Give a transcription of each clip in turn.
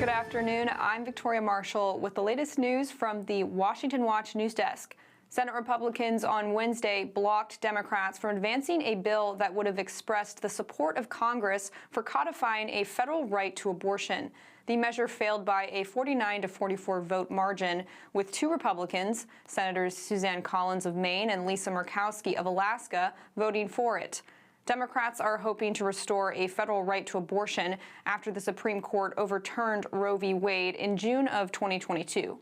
Good afternoon. I'm Victoria Marshall with the latest news from the Washington Watch news desk. Senate Republicans on Wednesday blocked Democrats from advancing a bill that would have expressed the support of Congress for codifying a federal right to abortion. The measure failed by a 49-44 vote margin, with two Republicans, Senators Suzanne Collins of Maine and Lisa Murkowski of Alaska, voting for it. Democrats are hoping to restore a federal right to abortion after the Supreme Court overturned Roe v. Wade in June of 2022.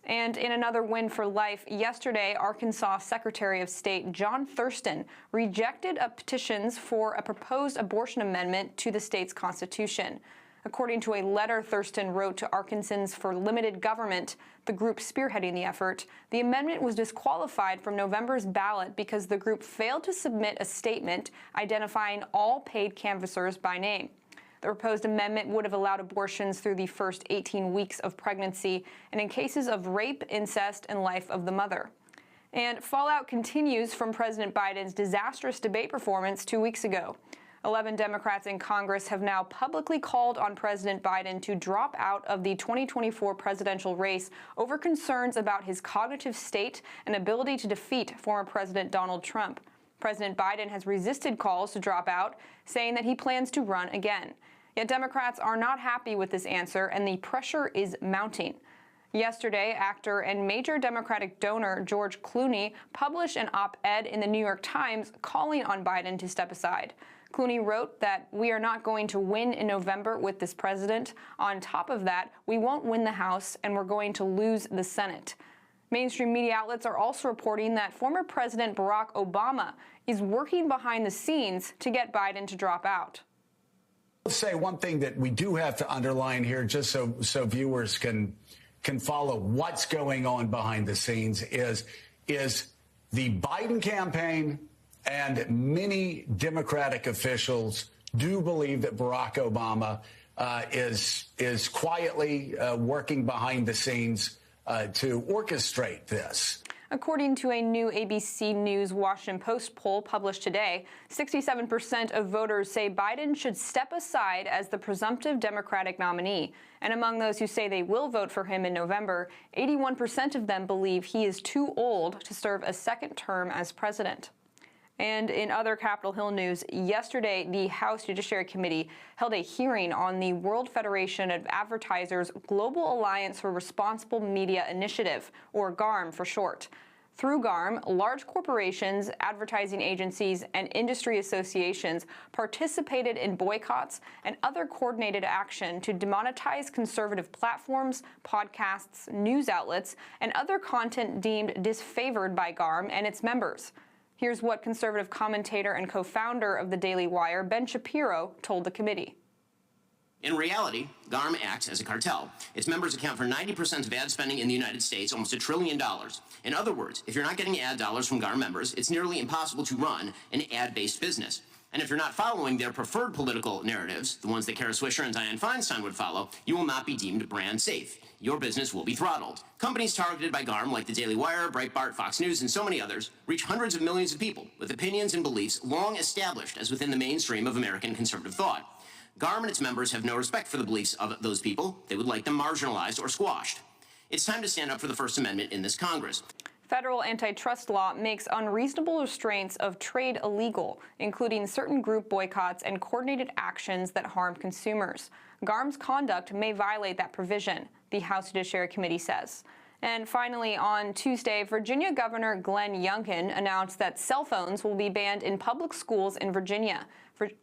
And in another win for life, yesterday, Arkansas Secretary of State John Thurston rejected petitions for a proposed abortion amendment to the state's constitution. According to a letter Thurston wrote to Arkansans for Limited Government, the group spearheading the effort, the amendment was disqualified from November's ballot because the group failed to submit a statement identifying all paid canvassers by name. The proposed amendment would have allowed abortions through the first 18 weeks of pregnancy and in cases of rape, incest, and life of the mother. And fallout continues from President Biden's disastrous debate performance 2 weeks ago. 11 Democrats in Congress have now publicly called on President Biden to drop out of the 2024 presidential race over concerns about his cognitive state and ability to defeat former President Donald Trump. President Biden has resisted calls to drop out, saying that he plans to run again. Yet Democrats are not happy with this answer, and the pressure is mounting. Yesterday, actor and major Democratic donor George Clooney published an op-ed in the New York Times calling on Biden to step aside. Clooney wrote that we are not going to win in November with this president. On top of that, we won't win the House, and we're going to lose the Senate. Mainstream media outlets are also reporting that former President Barack Obama is working behind the scenes to get Biden to drop out. Let's say one thing that we do have to underline here, just so viewers can follow what's going on behind the scenes, is the Biden campaign and many Democratic officials do believe that Barack Obama is quietly working behind the scenes to orchestrate this. According to a new ABC News Washington Post poll published today, 67% of voters say Biden should step aside as the presumptive Democratic nominee. And among those who say they will vote for him in November, 81% of them believe he is too old to serve a second term as president. And in other Capitol Hill news, yesterday, the House Judiciary Committee held a hearing on the World Federation of Advertisers Global Alliance for Responsible Media Initiative, or GARM for short. Through GARM, large corporations, advertising agencies, and industry associations participated in boycotts and other coordinated action to demonetize conservative platforms, podcasts, news outlets, and other content deemed disfavored by GARM and its members. Here's what conservative commentator and co-founder of the Daily Wire, Ben Shapiro, told the committee. In reality, GARM acts as a cartel. Its members account for 90% of ad spending in the United States, almost $1 trillion. In other words, if you're not getting ad dollars from GARM members, it's nearly impossible to run an ad-based business. And if you're not following their preferred political narratives, the ones that Kara Swisher and Dianne Feinstein would follow, you will not be deemed brand safe. Your business will be throttled. Companies targeted by GARM, like the Daily Wire, Breitbart, Fox News, and so many others, reach hundreds of millions of people with opinions and beliefs long established as within the mainstream of American conservative thought. GARM and its members have no respect for the beliefs of those people. They would like them marginalized or squashed. It's time to stand up for the First Amendment in this Congress. Federal antitrust law makes unreasonable restraints of trade illegal, including certain group boycotts and coordinated actions that harm consumers. GARM's conduct may violate that provision, the House Judiciary Committee says. And finally, on Tuesday, Virginia Governor Glenn Youngkin announced that cell phones will be banned in public schools in Virginia.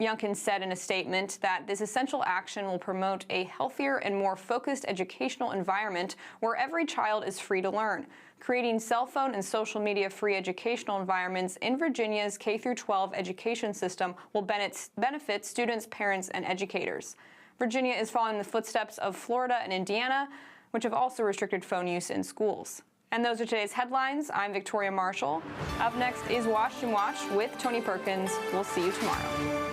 Youngkin said in a statement that this essential action will promote a healthier and more focused educational environment where every child is free to learn. Creating cell phone and social media-free educational environments in Virginia's K-12 education system will benefit students, parents, and educators. Virginia is following the footsteps of Florida and Indiana, which have also restricted phone use in schools. And those are today's headlines. I'm Victoria Marshall. Up next is Washington Watch with Tony Perkins. We'll see you tomorrow.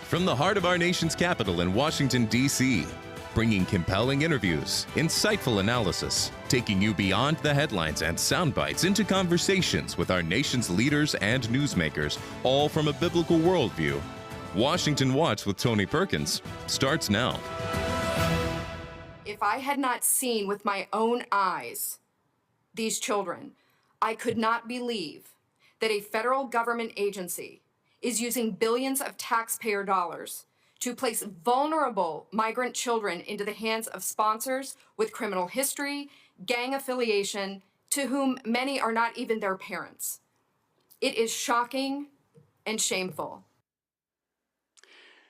From the heart of our nation's capital in Washington, D.C., bringing compelling interviews, insightful analysis, taking you beyond the headlines and sound bites into conversations with our nation's leaders and newsmakers, all from a biblical worldview. Washington Watch with Tony Perkins starts now. If I had not seen with my own eyes these children, I could not believe that a federal government agency is using billions of taxpayer dollars to place vulnerable migrant children into the hands of sponsors with criminal history, gang affiliation, to whom many are not even their parents. It is shocking and shameful.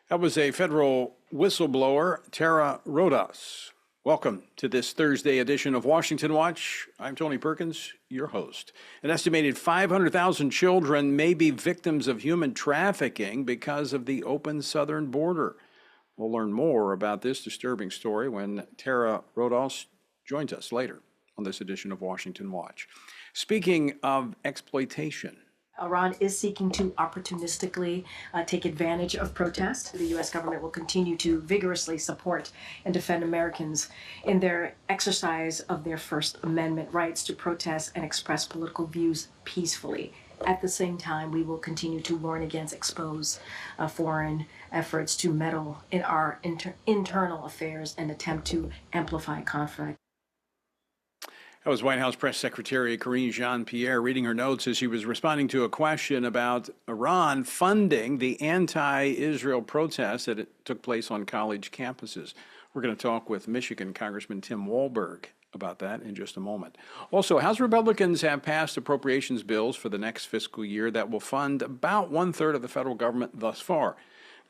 That was a federal whistleblower, Tara Rodas. Welcome to this Thursday edition of Washington Watch. I'm Tony Perkins, your host. An estimated 500,000 children may be victims of human trafficking because of the open southern border. We'll learn more about this disturbing story when Tara Rodas joins us later on this edition of Washington Watch. Speaking of exploitation, Iran is seeking to opportunistically take advantage of protest. The U.S. government will continue to vigorously support and defend Americans in their exercise of their First Amendment rights to protest and express political views peacefully. At the same time, we will continue to warn against expose foreign efforts to meddle in our internal affairs and attempt to amplify conflict. That was White House Press Secretary Karine Jean-Pierre reading her notes as she was responding to a question about Iran funding the anti-Israel protests that took place on college campuses. We're going to talk with Michigan Congressman Tim Walberg about that in just a moment. Also, House Republicans have passed appropriations bills for the next fiscal year that will fund about 1/3 of the federal government thus far.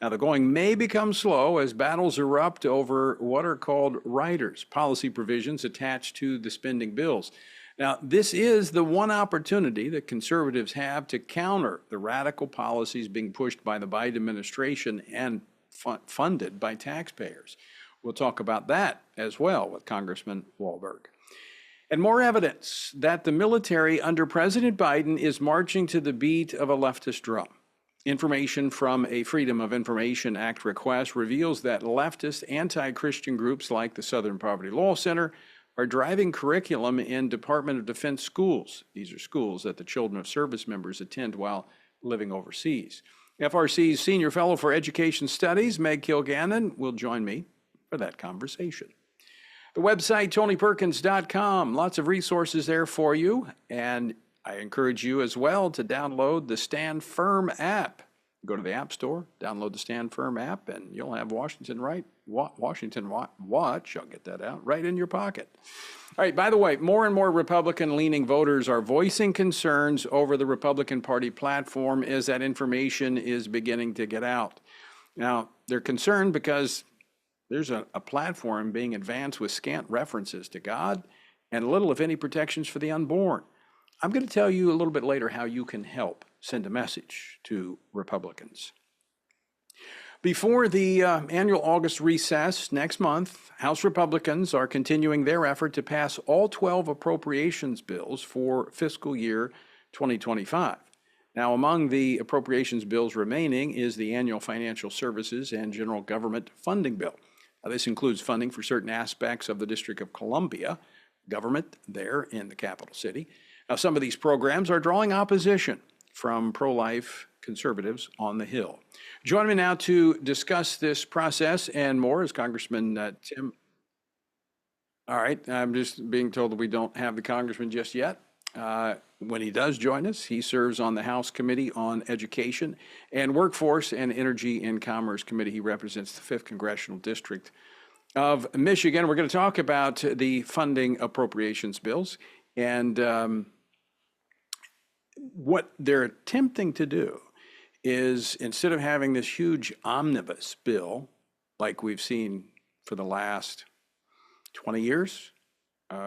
Now, the going may become slow as battles erupt over what are called riders, policy provisions attached to the spending bills. Now, this is the one opportunity that conservatives have to counter the radical policies being pushed by the Biden administration and funded by taxpayers. We'll talk about that as well with Congressman Walberg. And more evidence that the military under President Biden is marching to the beat of a leftist drum. Information from a Freedom of Information Act request reveals that leftist anti-Christian groups like the Southern Poverty Law Center are driving curriculum in Department of Defense schools. These are schools that the children of service members attend while living overseas. FRC's Senior Fellow for Education Studies, Meg Kilgannon, will join me for that conversation. The website, TonyPerkins.com, lots of resources there for you, and I encourage you as well to download the Stand Firm app. Go to the App Store, download the Stand Firm app, and you'll have Washington Watch, I'll get that out, right in your pocket. All right, by the way, more and more Republican-leaning voters are voicing concerns over the Republican Party platform as that information is beginning to get out. Now, they're concerned because there's a platform being advanced with scant references to God and little, if any, protections for the unborn. I'm going to tell you a little bit later how you can help send a message to Republicans. Before the annual August recess next month, House Republicans are continuing their effort to pass all 12 appropriations bills for fiscal year 2025. Now, among the appropriations bills remaining is the annual Financial Services and General Government Funding Bill. Now, this includes funding for certain aspects of the District of Columbia government there in the capital city. Now, some of these programs are drawing opposition from pro-life conservatives on the Hill. Join me now to discuss this process and more is Congressman Tim. All right, I'm just being told that we don't have the congressman just yet. When he does join us, he serves on the House Committee on Education and Workforce and Energy and Commerce Committee. He represents the 5th Congressional District of Michigan. We're going to talk about the funding appropriations bills and what they're attempting to do is instead of having this huge omnibus bill like we've seen for the last 20 years,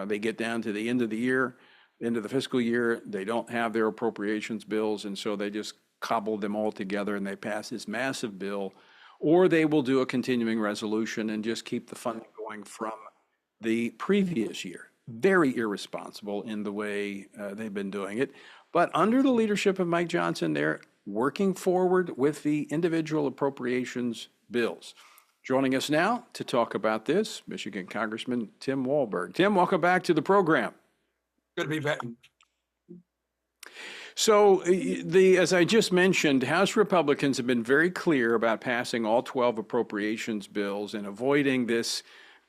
they get down to the end of the year, end of the fiscal year, they don't have their appropriations bills, and so they just cobble them all together and they pass this massive bill, or they will do a continuing resolution and just keep the funding going from the previous year. Very irresponsible in the way they've been doing it. But under the leadership of Mike Johnson, they're working forward with the individual appropriations bills. Joining us now to talk about this, Michigan Congressman Tim Walberg. Tim, welcome back to the program. Good to be back. So, as I just mentioned, House Republicans have been very clear about passing all 12 appropriations bills and avoiding this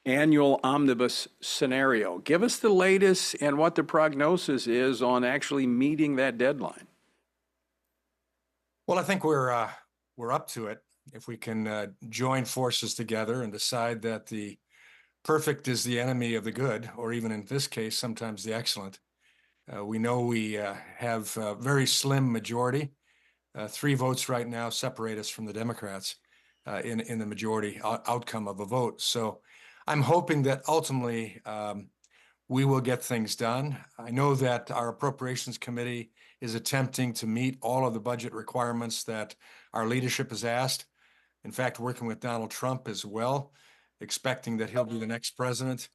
annual omnibus scenario. Give us the latest and what the prognosis is on actually meeting that deadline. Well, I think we're up to it if we can join forces together and decide that the perfect is the enemy of the good, or even in this case, sometimes the excellent. We know we have a very slim majority. 3 votes right now separate us from the Democrats in the majority outcome of a vote. So I'm hoping that ultimately we will get things done. I know that our Appropriations Committee is attempting to meet all of the budget requirements that our leadership has asked. In fact, working with Donald Trump as well, expecting that he'll be the next president.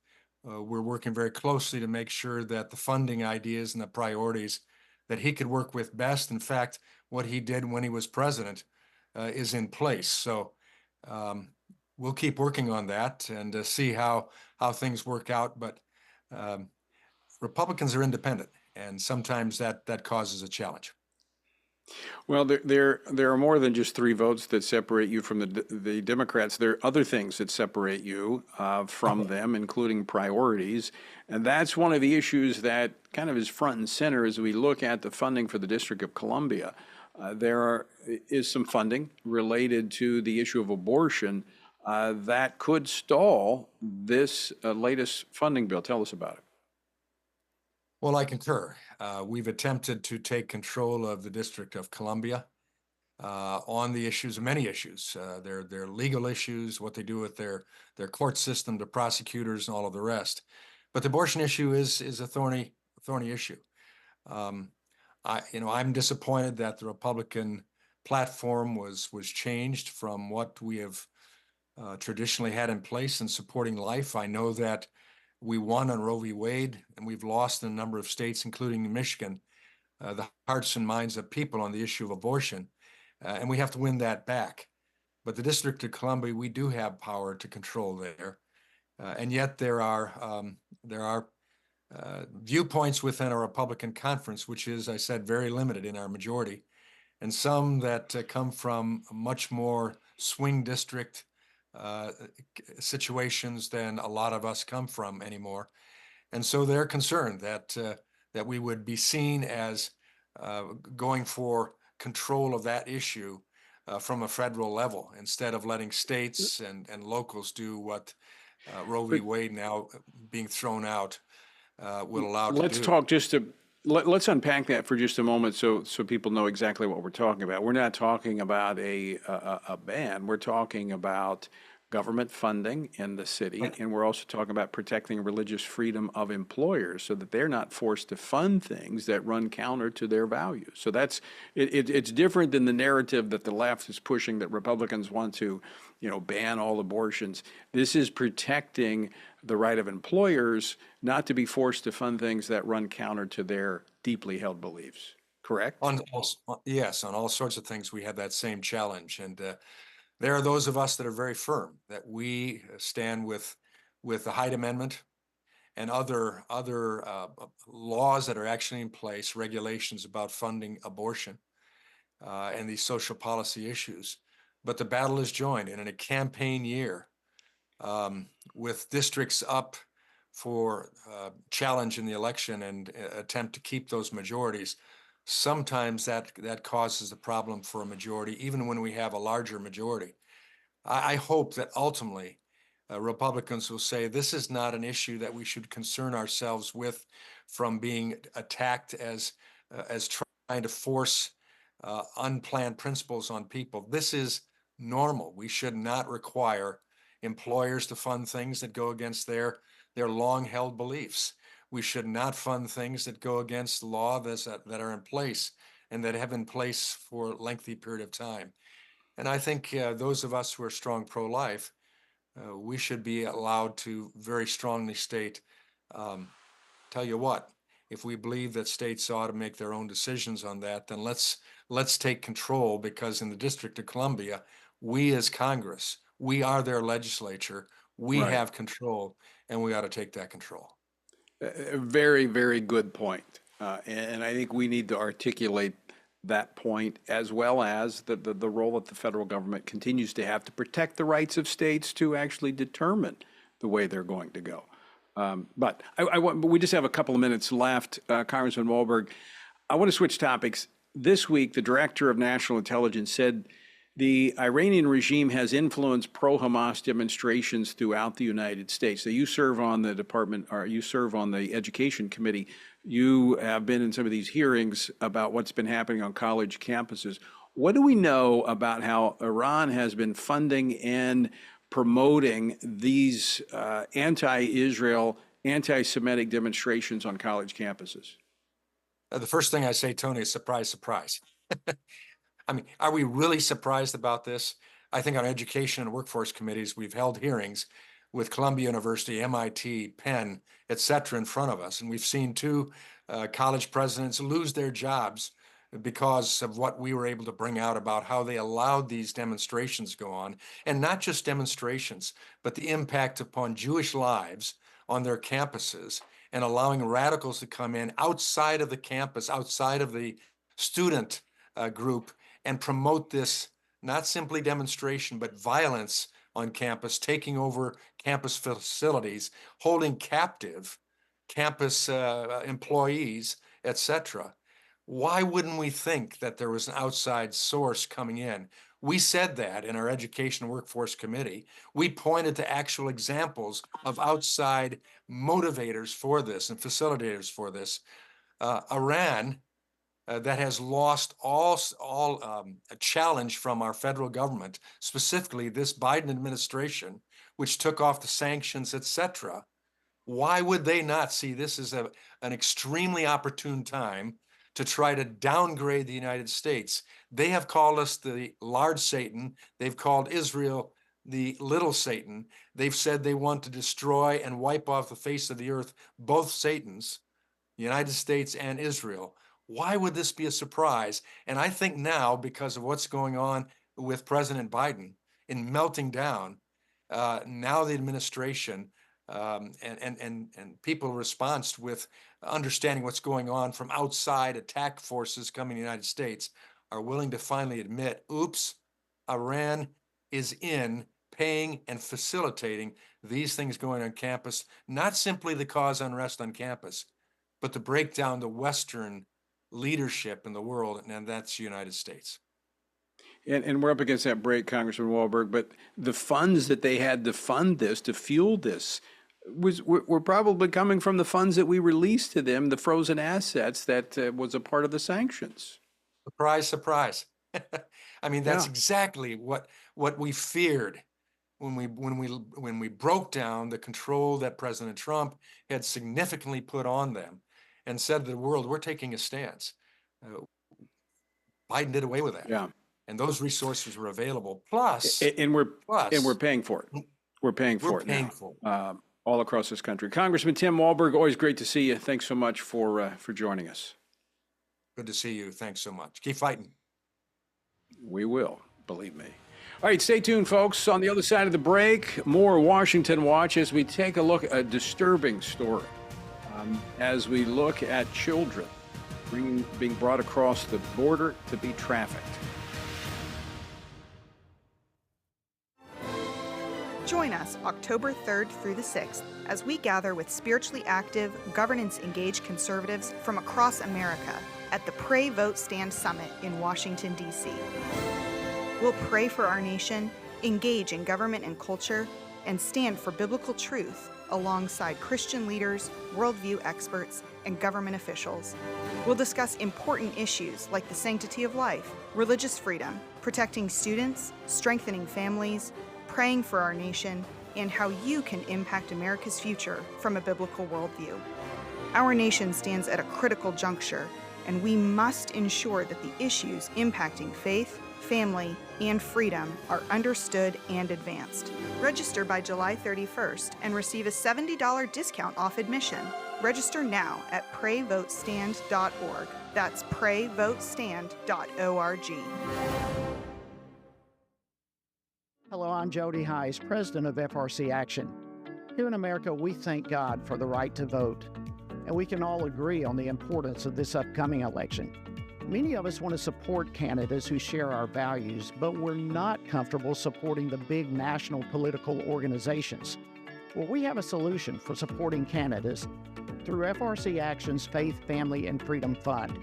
We're working very closely to make sure that the funding ideas and the priorities that he could work with best, in fact, what he did when he was president, is in place. So we'll keep working on that and see how things work out. But Republicans are independent, and sometimes that causes a challenge. Well, there are more than just 3 votes that separate you from the Democrats. There are other things that separate you from them, including priorities. And that's one of the issues that kind of is front and center as we look at the funding for the District of Columbia. There is some funding related to the issue of abortion that could stall this latest funding bill. Tell us about it. Well, I concur. We've attempted to take control of the District of Columbia on the issues, many issues, their legal issues, what they do with their court system, the prosecutors, and all of the rest. But the abortion issue is a thorny issue. I'm disappointed that the Republican platform was changed from what we have traditionally had in place in supporting life. I know that we won on Roe v. Wade, and we've lost in a number of states, including Michigan, the hearts and minds of people on the issue of abortion, and we have to win that back. But the District of Columbia, we do have power to control there, and yet there are viewpoints within our Republican conference, which is, I said, very limited in our majority, and some that come from much more swing district situations than a lot of us come from anymore. And so they're concerned that we would be seen as going for control of that issue from a federal level instead of letting states and locals do what Roe v. Wade, now being thrown out, will allow to do. Let's talk let's unpack that for just a moment so people know exactly what we're talking about. We're not talking about a ban. We're talking about government funding in the city, and we're also talking about protecting religious freedom of employers so that they're not forced to fund things that run counter to their values. So it's different than the narrative that the left is pushing, that Republicans want to, ban all abortions. This is protecting the right of employers not to be forced to fund things that run counter to their deeply held beliefs. Correct? Yes, on all sorts of things we have that same challenge, and there are those of us that are very firm that we stand with the Hyde Amendment and other laws that are actually in place, regulations about funding abortion and these social policy issues. But the battle is joined, and in a campaign year, with districts up for challenge in the election and attempt to keep those majorities, sometimes that causes a problem for a majority, even when we have a larger majority. I hope that ultimately Republicans will say this is not an issue that we should concern ourselves with from being attacked as trying to force unplanned principles on people. This is normal. We should not require employers to fund things that go against their long-held beliefs. We should not fund things that go against law that are in place and that have been in place for a lengthy period of time. And I think those of us who are strong pro-life, we should be allowed to very strongly state, tell you what, if we believe that states ought to make their own decisions on that, then let's take control, because in the District of Columbia, we as Congress, we are their legislature, we have control, and we ought to take that control. A very, very good point. And I think we need to articulate that point, as well as the role that the federal government continues to have to protect the rights of states to actually determine the way they're going to go. But we just have a couple of minutes left, Congressman Wahlberg. I want to switch topics. This week, the director of national intelligence said the Iranian regime has influenced pro-Hamas demonstrations throughout the United States. So you serve on the you serve on the education committee. You have been in some of these hearings about what's been happening on college campuses. What do we know about how Iran has been funding and promoting these anti-Israel, anti-Semitic demonstrations on college campuses? The first thing I say, Tony, is surprise, surprise. I mean, are we really surprised about this? I think on education and workforce committees, we've held hearings with Columbia University, MIT, Penn, et cetera, in front of us. And we've seen two college presidents lose their jobs because of what we were able to bring out about how they allowed these demonstrations to go on. And not just demonstrations, but the impact upon Jewish lives on their campuses and allowing radicals to come in outside of the campus, outside of the student group, and promote this not simply demonstration, but violence on campus, taking over campus facilities, holding captive campus employees, etc. Why wouldn't we think that there was an outside source coming in? We said that in our Education and Workforce Committee. We pointed to actual examples of outside motivators for this and facilitators for this. Iran, that has lost all a challenge from our federal government, specifically this Biden administration, which took off the sanctions, etc. Why would they not see this as an extremely opportune time to try to downgrade the United States? They have called us the large Satan. They've called Israel the little Satan. They've said they want to destroy and wipe off the face of the earth both Satans, the United States and Israel. Why would this be a surprise? And I think now, because of what's going on with President Biden in melting down, now the administration and people response with understanding what's going on from outside attack forces coming to the United States are willing to finally admit, oops, Iran is in paying and facilitating these things going on campus, not simply to cause unrest on campus, but to break down the Western leadership in the world, and that's the United States. And we're up against that break, Congressman Wahlberg, but the funds that they had to fund this, to fuel this, were probably coming from the funds that we released to them, the frozen assets that was a part of the sanctions. Surprise, surprise. I mean, that's exactly what we feared when we broke down the control that President Trump had significantly put on them and said to the world, we're taking a stance. Biden did away with that. Yeah. And those resources were available. Plus, we're paying for it. We're paying for it now, all across this country. Congressman Tim Wahlberg, always great to see you. Thanks so much for joining us. Good to see you. Thanks so much. Keep fighting. We will, believe me. All right, stay tuned, folks. On the other side of the break, more Washington Watch as we take a look at a disturbing story. As we look at children being brought across the border to be trafficked. Join us October 3rd through the 6th as we gather with spiritually active, governance-engaged conservatives from across America at the Pray, Vote, Stand Summit in Washington, D.C. We'll pray for our nation, engage in government and culture, and stand for biblical truth alongside Christian leaders, worldview experts, and government officials. We'll discuss important issues like the sanctity of life, religious freedom, protecting students, strengthening families, praying for our nation, and how you can impact America's future from a biblical worldview. Our nation stands at a critical juncture, and we must ensure that the issues impacting faith, family, and freedom are understood and advanced. Register by July 31st and receive a $70 discount off admission. Register now at prayvotestand.org. That's prayvotestand.org. Hello, I'm Jody Heiss, president of FRC Action. Here in America, we thank God for the right to vote. and we can all agree on the importance of this upcoming election. Many of us want to support candidates who share our values, but we're not comfortable supporting the big national political organizations. Well, we have a solution for supporting candidates through FRC Action's Faith, Family, and Freedom Fund.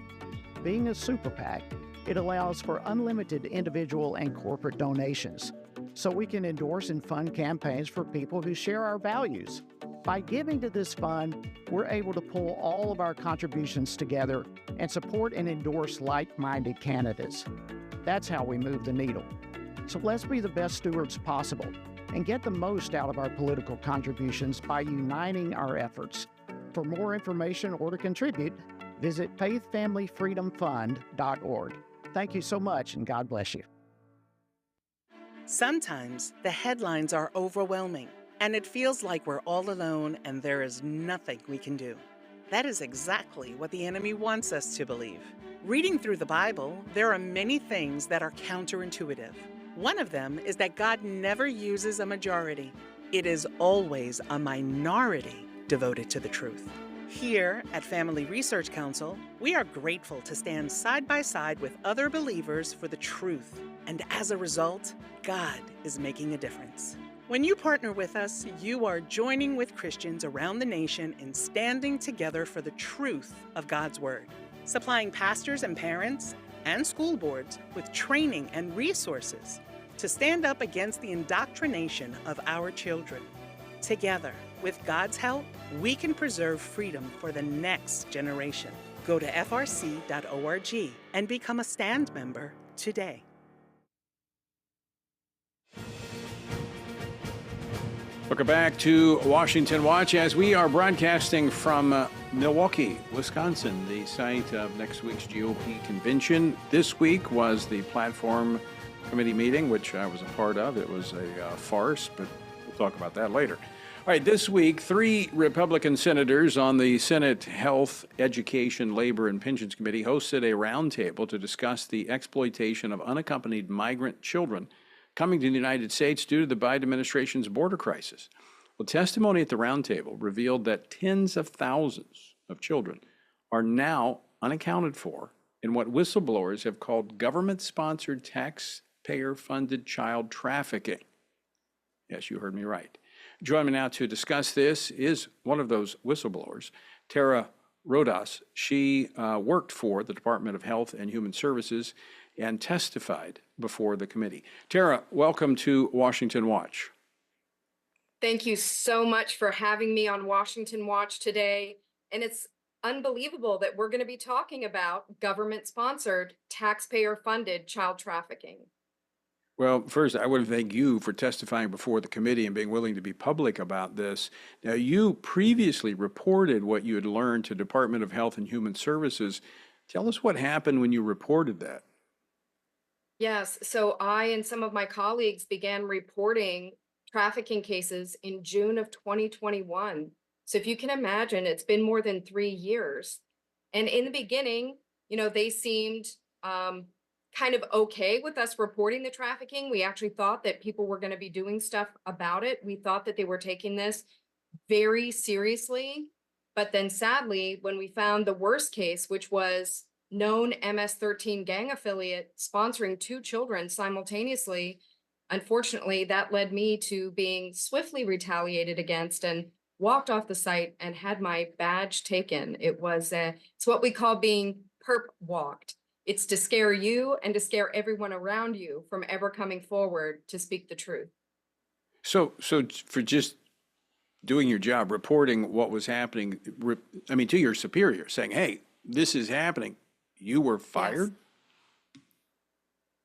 Being a super PAC, it allows for unlimited individual and corporate donations, so we can endorse and fund campaigns for people who share our values. By giving to this fund, we're able to pull all of our contributions together and support and endorse like-minded candidates. That's how we move the needle. So let's be the best stewards possible and get the most out of our political contributions by uniting our efforts. For more information or to contribute, visit faithfamilyfreedomfund.org. Thank you so much, and God bless you. Sometimes the headlines are overwhelming, and it feels like we're all alone and there is nothing we can do. That is exactly what the enemy wants us to believe. Reading through the Bible, there are many things that are counterintuitive. One of them is that God never uses a majority. It is always a minority devoted to the truth. Here at Family Research Council, we are grateful to stand side by side with other believers for the truth. And as a result, God is making a difference. When you partner with us, you are joining with Christians around the nation in standing together for the truth of God's Word, supplying pastors and parents and school boards with training and resources to stand up against the indoctrination of our children. Together, with God's help, we can preserve freedom for the next generation. Go to frc.org and become a stand member today. Welcome back to Washington Watch as we are broadcasting from Milwaukee, Wisconsin, the site of next week's GOP convention. This week was the platform committee meeting, which I was a part of. It was a farce, but we'll talk about that later. All right, this week, 3 Republican senators on the Senate Health, Education, Labor, and Pensions Committee hosted a roundtable to discuss the exploitation of unaccompanied migrant children coming to the United States due to the Biden administration's border crisis. Well, testimony at the roundtable revealed that tens of thousands of children are now unaccounted for in what whistleblowers have called government-sponsored, taxpayer-funded child trafficking. Yes, you heard me right. Joining me now to discuss this is one of those whistleblowers, Tara Rodas. She worked for the Department of Health and Human Services and testified before the committee. Tara, welcome to Washington Watch. Thank you so much for having me on Washington Watch today. And it's unbelievable that we're going to be talking about government-sponsored, taxpayer-funded child trafficking. Well, first, I want to thank you for testifying before the committee and being willing to be public about this. Now, you previously reported what you had learned to Department of Health and Human Services. Tell us what happened when you reported that. Yes, so I and some of my colleagues began reporting trafficking cases in June of 2021. So if you can imagine, it's been more than 3 years. And in the beginning, they seemed kind of okay with us reporting the trafficking. We actually thought that people were going to be doing stuff about it. We thought that they were taking this very seriously. But then sadly, when we found the worst case, which was known MS-13 gang affiliate sponsoring 2 children simultaneously, unfortunately, that led me to being swiftly retaliated against and walked off the site and had my badge taken. It's what we call being perp walked. It's to scare you and to scare everyone around you from ever coming forward to speak the truth. So for just doing your job, reporting what was happening, to your superior, saying, hey, this is happening, you were fired? Yes.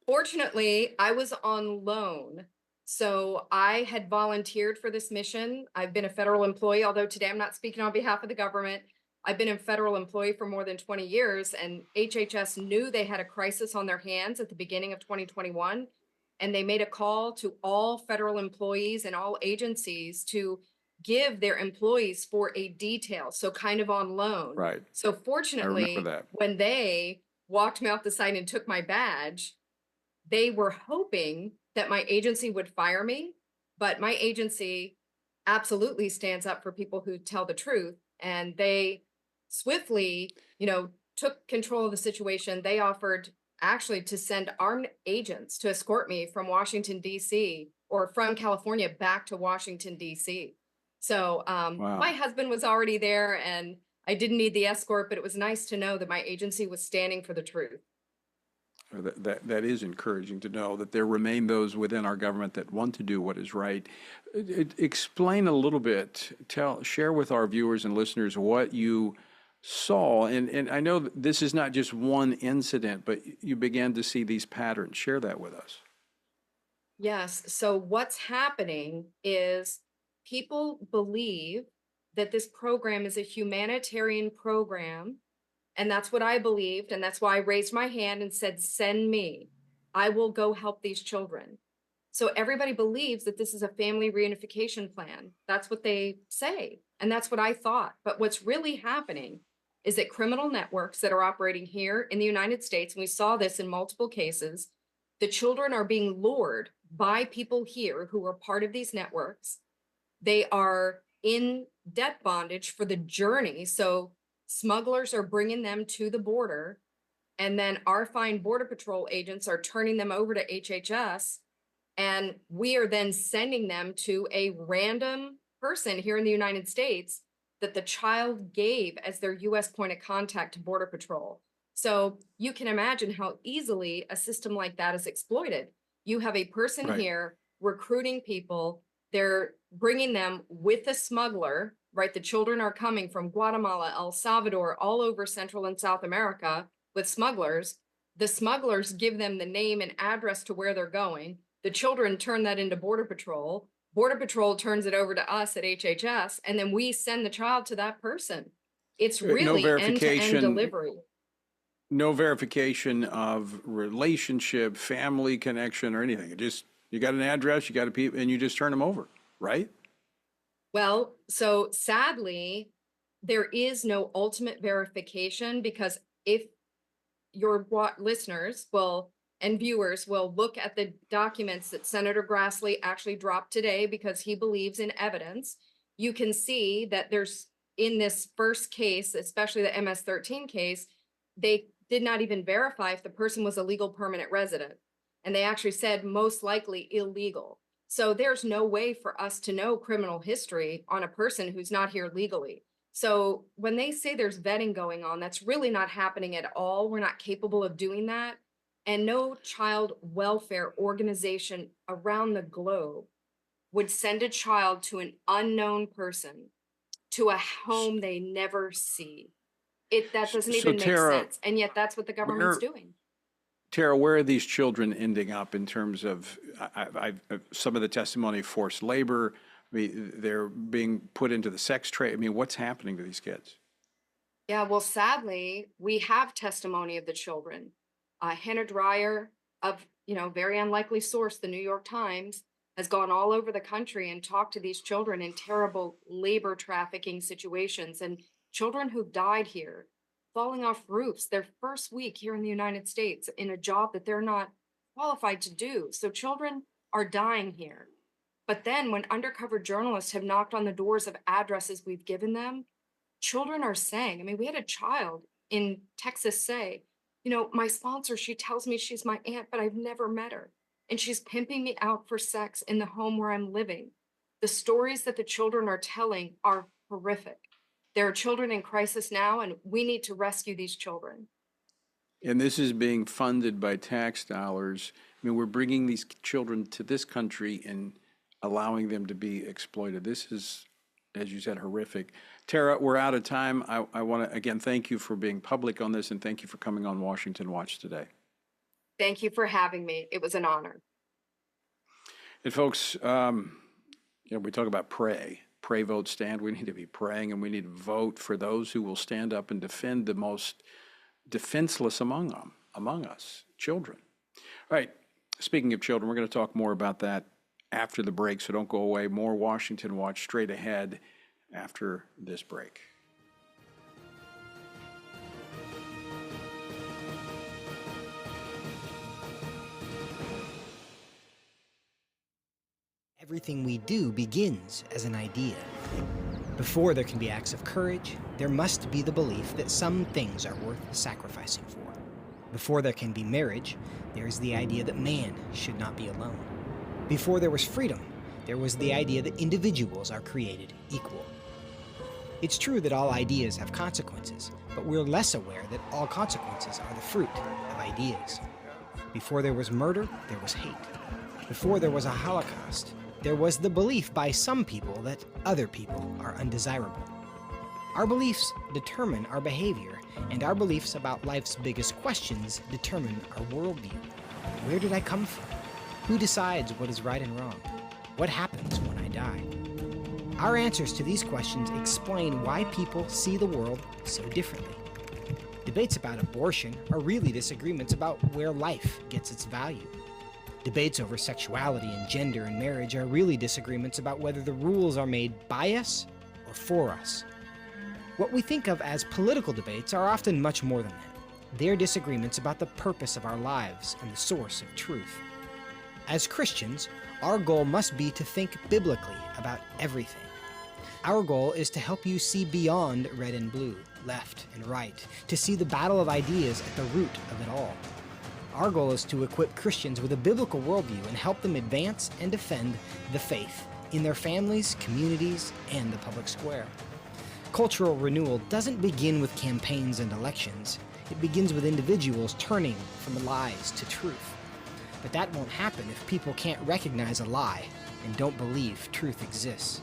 Fortunately, I was on loan. So I had volunteered for this mission. I've been a federal employee, although today I'm not speaking on behalf of the government. I've been a federal employee for more than 20 years, and HHS knew they had a crisis on their hands at the beginning of 2021. And they made a call to all federal employees and all agencies to give their employees for a detail, so kind of on loan. Right. So fortunately, when they walked me off the site and took my badge, they were hoping that my agency would fire me, but my agency absolutely stands up for people who tell the truth. And they swiftly, took control of the situation. They offered actually to send armed agents to escort me from Washington, D.C., or from California back to Washington, D.C. So Wow. my husband was already there and I didn't need the escort, but it was nice to know that my agency was standing for the truth. That is encouraging to know that there remain those within our government that want to do what is right. Explain a little bit, share with our viewers and listeners what you saw. And I know that this is not just one incident, but you began to see these patterns. Share that with us. Yes. So what's happening is people believe that this program is a humanitarian program. And that's what I believed. And that's why I raised my hand and said, send me. I will go help these children. So everybody believes that this is a family reunification plan. That's what they say. And that's what I thought. But what's really happening is that criminal networks that are operating here in the United States, and we saw this in multiple cases, the children are being lured by people here who are part of these networks. They are in debt bondage for the journey. So smugglers are bringing them to the border, and then our fine Border Patrol agents are turning them over to HHS, and we are then sending them to a random person here in the United States that the child gave as their U.S. point of contact to Border Patrol. So you can imagine how easily a system like that is exploited. You have a person here recruiting people. They're bringing them with a smuggler, right? The children are coming from Guatemala, El Salvador, all over Central and South America with smugglers. The smugglers give them the name and address to where they're going. The children turn that into Border Patrol. Border Patrol turns it over to us at HHS, and then we send the child to that person. It's really end-to-end delivery. No verification of relationship, family connection, or anything. You got an address, you got a people, and you just turn them over, right? Well, so sadly, there is no ultimate verification, because if your listeners and viewers will look at the documents that Senator Grassley actually dropped today, because he believes in evidence, you can see that there's, in this first case, especially the MS-13 case, they did not even verify if the person was a legal permanent resident. And they actually said most likely illegal. So there's no way for us to know criminal history on a person who's not here legally. So when they say there's vetting going on, that's really not happening at all. We're not capable of doing that. And no child welfare organization around the globe would send a child to an unknown person to a home they never see. That doesn't even make sense. And yet that's what the government's doing. Tara, where are these children ending up in terms of some of the testimony, forced labor? I mean, they're being put into the sex trade. I mean, what's happening to these kids? Yeah, well, sadly, we have testimony of the children. Hannah Dreier of, very unlikely source, the New York Times, has gone all over the country and talked to these children in terrible labor trafficking situations, and children who've died here, falling off roofs their first week here in the United States in a job that they're not qualified to do. So children are dying here. But then when undercover journalists have knocked on the doors of addresses we've given them, children are saying, we had a child in Texas say, my sponsor, she tells me she's my aunt, but I've never met her. And she's pimping me out for sex in the home where I'm living. The stories that the children are telling are horrific. There are children in crisis now, and we need to rescue these children. And this is being funded by tax dollars. We're bringing these children to this country and allowing them to be exploited. This is, as you said, horrific. Tara, we're out of time. I want to, again, thank you for being public on this, and thank you for coming on Washington Watch today. Thank you for having me. It was an honor. And folks, we talk about pray, vote, stand. We need to be praying, and we need to vote for those who will stand up and defend the most defenseless among us, children. All right, speaking of children, we're going to talk more about that after the break, so don't go away. More Washington Watch straight ahead after this break. Everything we do begins as an idea. Before there can be acts of courage, there must be the belief that some things are worth sacrificing for. Before there can be marriage, there is the idea that man should not be alone. Before there was freedom, there was the idea that individuals are created equal. It's true that all ideas have consequences, but we're less aware that all consequences are the fruit of ideas. Before there was murder, there was hate. Before there was a Holocaust, there was the belief by some people that other people are undesirable. Our beliefs determine our behavior, and our beliefs about life's biggest questions determine our worldview. Where did I come from? Who decides what is right and wrong? What happens when I die? Our answers to these questions explain why people see the world so differently. Debates about abortion are really disagreements about where life gets its value. Debates over sexuality and gender and marriage are really disagreements about whether the rules are made by us or for us. What we think of as political debates are often much more than that. They're disagreements about the purpose of our lives and the source of truth. As Christians, our goal must be to think biblically about everything. Our goal is to help you see beyond red and blue, left and right, to see the battle of ideas at the root of it all. Our goal is to equip Christians with a biblical worldview and help them advance and defend the faith in their families, communities, and the public square. Cultural renewal doesn't begin with campaigns and elections. It begins with individuals turning from lies to truth. But that won't happen if people can't recognize a lie and don't believe truth exists.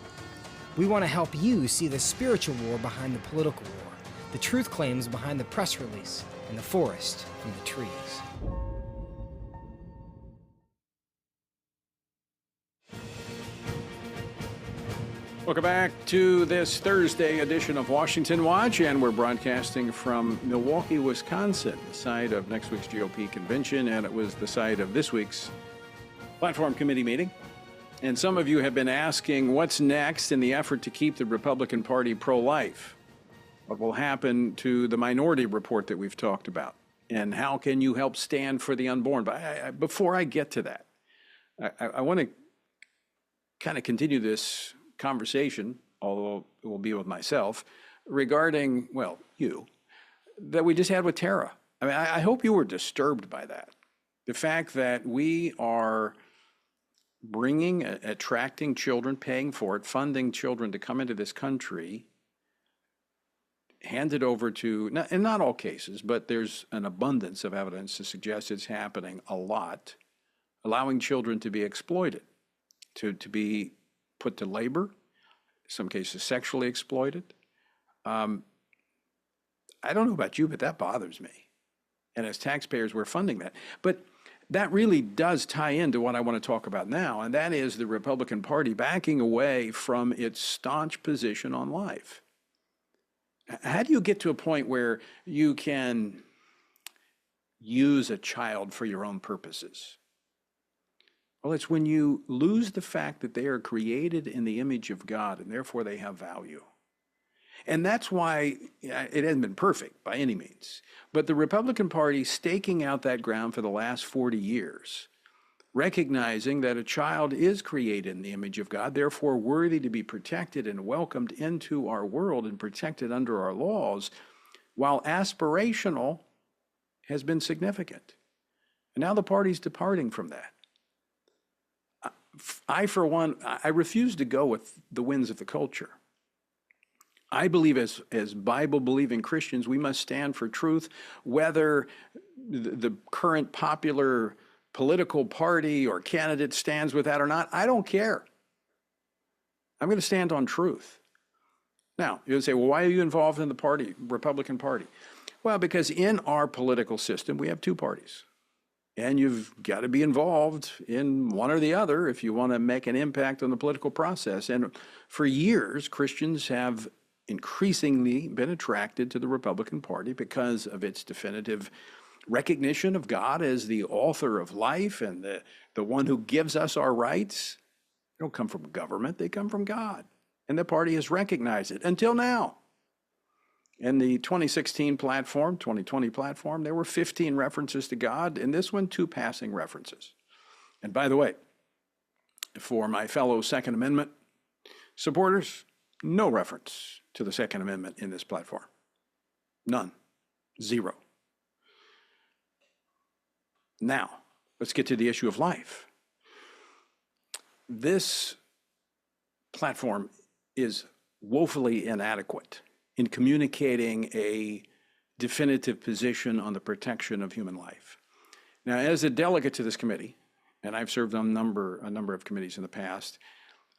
We want to help you see the spiritual war behind the political war, the truth claims behind the press release, and the forest from the trees. Welcome back to this Thursday edition of Washington Watch, and we're broadcasting from Milwaukee, Wisconsin, the site of next week's GOP convention, and it was the site of this week's Platform Committee meeting. And some of you have been asking what's next in the effort to keep the Republican Party pro-life. What will happen to the minority report that we've talked about? And how can you help stand for the unborn? But before I get to that, I want to kind of continue this conversation, although it will be with myself, regarding, well, you, that we just had with Tara. I mean, I hope you were disturbed by that. The fact that we are bringing, attracting children, paying for it, funding children to come into this country, handed over to, in not all cases, but there's an abundance of evidence to suggest it's happening a lot, allowing children to be exploited, to be put to labor, in some cases sexually exploited. I don't know about you, but that bothers me. And as taxpayers, we're funding that. But that really does tie into what I want to talk about now, and that is the Republican Party backing away from its staunch position on life. How do you get to a point where you can use a child for your own purposes? Well, it's when you lose the fact that they are created in the image of God and therefore they have value. And that's why it hasn't been perfect by any means. But the Republican Party staking out that ground for the last 40 years, recognizing that a child is created in the image of God, therefore worthy to be protected and welcomed into our world and protected under our laws, while aspirational, has been significant. And now the party's departing from that. I, for one, I refuse to go with the winds of the culture. I believe as Bible-believing Christians, we must stand for truth, whether the current popular political party or candidate stands with that or not. I don't care. I'm going to stand on truth. Now, you'll say, well, why are you involved in the party, Republican Party? Well, because in our political system, we have two parties. And you've got to be involved in one or the other if you want to make an impact on the political process. And for years, Christians have increasingly been attracted to the Republican Party because of its definitive recognition of God as the author of life and the one who gives us our rights. They don't come from government, they come from God. And the party has recognized it until now. In the 2016 platform, 2020 platform, there were 15 references to God. In this one, 2 passing references. And by the way, for my fellow Second Amendment supporters, no reference to the Second Amendment in this platform. None. Zero. Now, let's get to the issue of life. This platform is woefully inadequate in communicating a definitive position on the protection of human life. Now, as a delegate to this committee, and I've served on a number of committees in the past,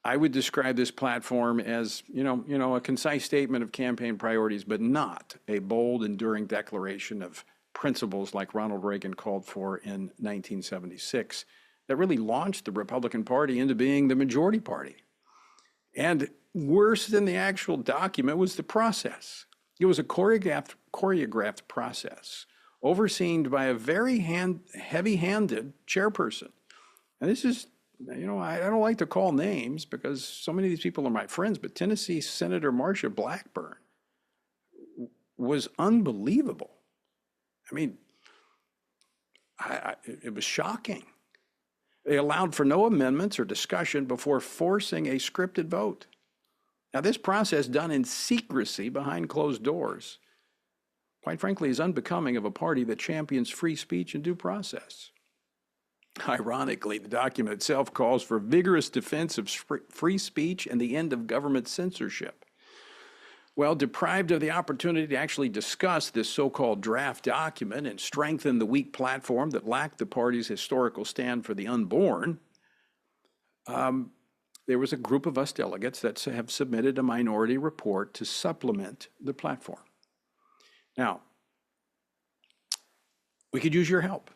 I would describe this platform as, a concise statement of campaign priorities, but not a bold, enduring declaration of principles like Ronald Reagan called for in 1976 that really launched the Republican Party into being the majority party. And worse than the actual document was the process. It was a choreographed process overseen by a very heavy-handed chairperson. And this is, I don't like to call names because so many of these people are my friends, but Tennessee Senator Marsha Blackburn was unbelievable. I mean, it was shocking. They allowed for no amendments or discussion before forcing a scripted vote. Now, this process done in secrecy behind closed doors, quite frankly, is unbecoming of a party that champions free speech and due process. Ironically, the document itself calls for vigorous defense of free speech and the end of government censorship. Well, deprived of the opportunity to actually discuss this so-called draft document and strengthen the weak platform that lacked the party's historical stand for the unborn, there was a group of us delegates that have submitted a minority report to supplement the platform. Now, we could use your help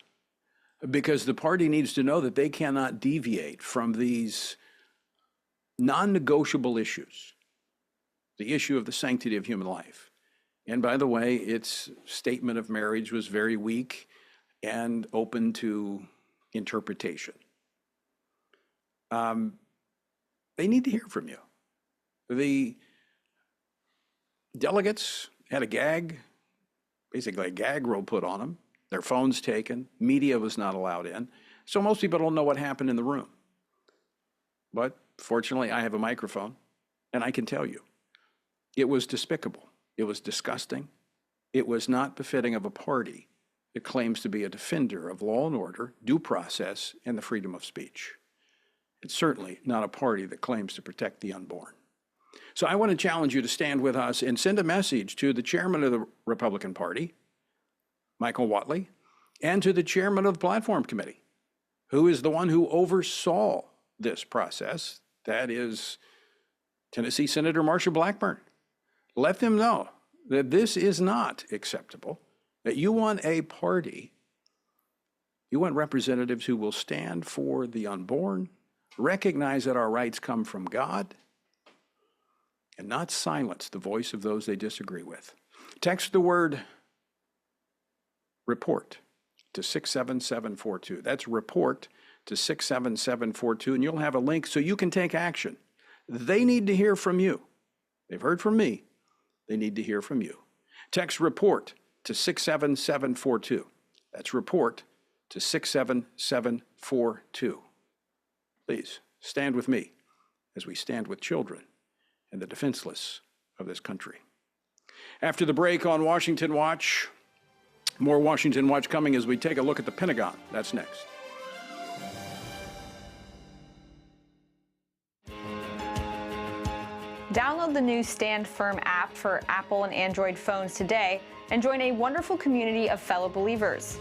because the party needs to know that they cannot deviate from these non-negotiable issues. The issue of the sanctity of human life. And by the way, its statement of marriage was very weak and open to interpretation. They need to hear from you. The delegates had basically a gag rule put on them. Their phones taken. Media was not allowed in. So most people don't know what happened in the room. But fortunately, I have a microphone, and I can tell you. It was despicable. It was disgusting. It was not befitting of a party that claims to be a defender of law and order, due process, and the freedom of speech. It's certainly not a party that claims to protect the unborn. So I want to challenge you to stand with us and send a message to the chairman of the Republican Party, Michael Whatley, and to the chairman of the Platform Committee, who is the one who oversaw this process. That is Tennessee Senator Marsha Blackburn. Let them know that this is not acceptable, that you want a party, you want representatives who will stand for the unborn, recognize that our rights come from God, and not silence the voice of those they disagree with. Text the word report to 67742. That's report to 67742, and you'll have a link so you can take action. They need to hear from you. They've heard from me. They need to hear from you. Text report to 67742. That's report to 67742. Please stand with me as we stand with children and the defenseless of this country. After the break on Washington Watch, more Washington Watch coming as we take a look at the Pentagon. That's next. Download the new Stand Firm app for Apple and Android phones today and join a wonderful community of fellow believers.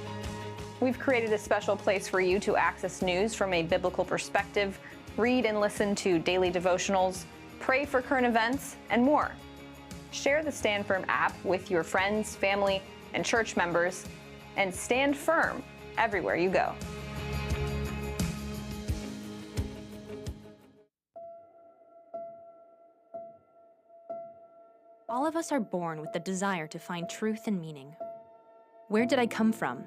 We've created a special place for you to access news from a biblical perspective, read and listen to daily devotionals, pray for current events, and more. Share the Stand Firm app with your friends, family, and church members, and stand firm everywhere you go. All of us are born with the desire to find truth and meaning. Where did I come from?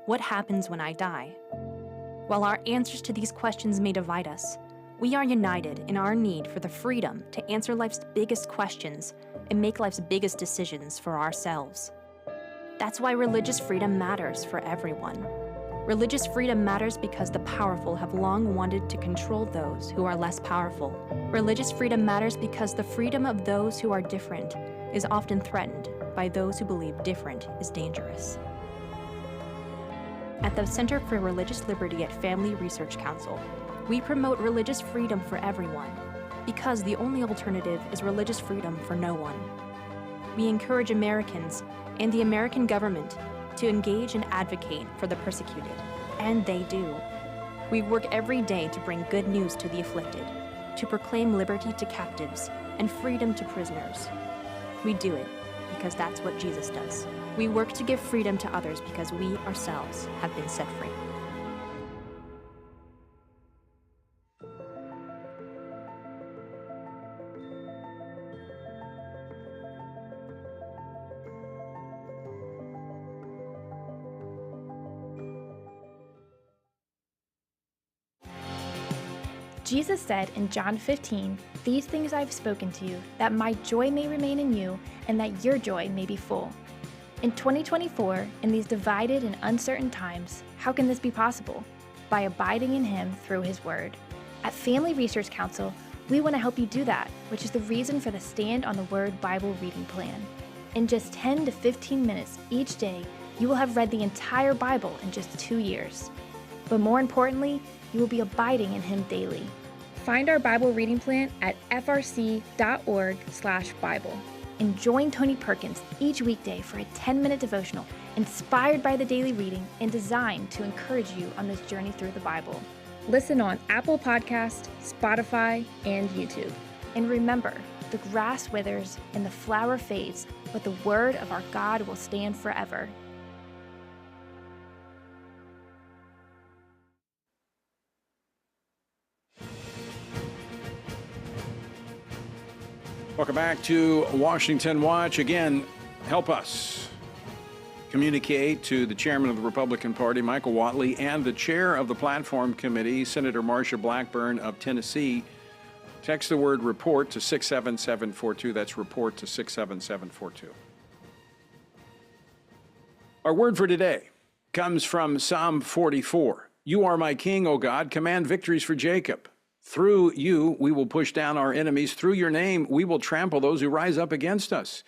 What happens when I die? While our answers to these questions may divide us, we are united in our need for the freedom to answer life's biggest questions and make life's biggest decisions for ourselves. That's why religious freedom matters for everyone. Religious freedom matters because the powerful have long wanted to control those who are less powerful. Religious freedom matters because the freedom of those who are different is often threatened by those who believe different is dangerous. At the Center for Religious Liberty at Family Research Council, we promote religious freedom for everyone because the only alternative is religious freedom for no one. We encourage Americans and the American government to engage and advocate for the persecuted, and they do. We work every day to bring good news to the afflicted, to proclaim liberty to captives and freedom to prisoners. We do it because that's what Jesus does. We work to give freedom to others because we ourselves have been set free. Jesus said in John 15, "These things I've spoken to you, that my joy may remain in you, and that your joy may be full." In 2024, in these divided and uncertain times, how can this be possible? By abiding in Him through His Word. At Family Research Council, we want to help you do that, which is the reason for the Stand on the Word Bible reading plan. In just 10 to 15 minutes each day, you will have read the entire Bible in just 2 years. But more importantly, you will be abiding in Him daily. Find our Bible reading plan at frc.org/Bible. And join Tony Perkins each weekday for a 10-minute devotional inspired by the daily reading and designed to encourage you on this journey through the Bible. Listen on Apple Podcasts, Spotify, and YouTube. And remember, the grass withers and the flower fades, but the word of our God will stand forever. Welcome back to Washington Watch. Again, help us communicate to the chairman of the Republican Party, Michael Whatley, and the chair of the Platform Committee, Senator Marsha Blackburn of Tennessee. Text the word report to 67742. That's report to 67742. Our word for today comes from Psalm 44. You are my king, O God. Command victories for Jacob. Through you, we will push down our enemies. Through your name, we will trample those who rise up against us.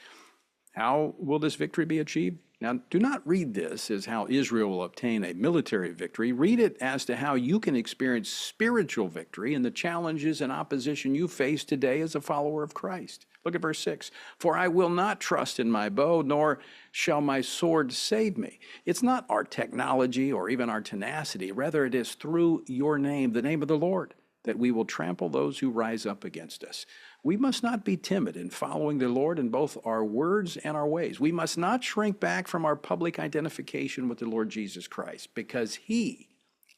How will this victory be achieved? Now, do not read this as how Israel will obtain a military victory. Read it as to how you can experience spiritual victory in the challenges and opposition you face today as a follower of Christ. Look at verse 6. For I will not trust in my bow, nor shall my sword save me. It's not our technology or even our tenacity. Rather, it is through your name, the name of the Lord, that we will trample those who rise up against us. We must not be timid in following the Lord in both our words and our ways. We must not shrink back from our public identification with the Lord Jesus Christ, because He